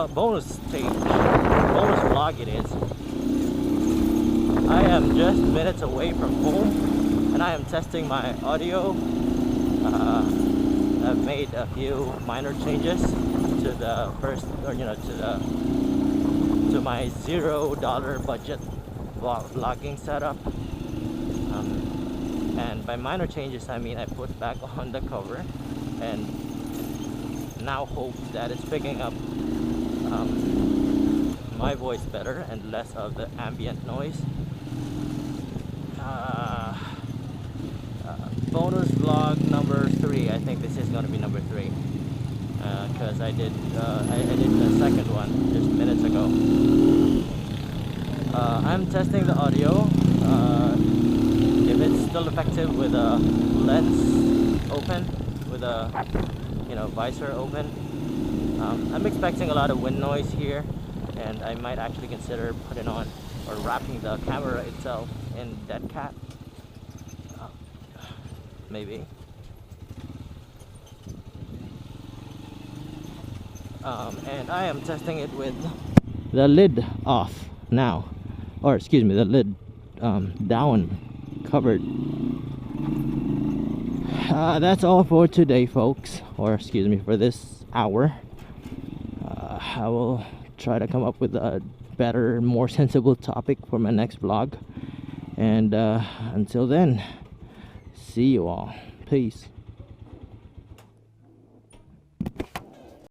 bonus stage, bonus vlog it is. I am just minutes away from home and I am testing my audio. I've made a few minor changes to the first, or to my $0 budget vlogging setup. And by minor changes I mean I put back on the cover and now hope that it's picking up my voice better and less of the ambient noise. Bonus vlog number 3. I think this is going to be number 3 because I did the second one just minutes ago. I'm testing the audio. If it's still effective with a lens open, with a visor open. I'm expecting a lot of wind noise here, and I might actually consider putting on or wrapping the camera itself in dead cat. Maybe. And I am testing it with the lid off now, or excuse me, the lid down, covered. That's all for today, folks, or excuse me, for this hour. I will try to come up with a better, more sensible topic for my next vlog, and until then, see you all. Peace.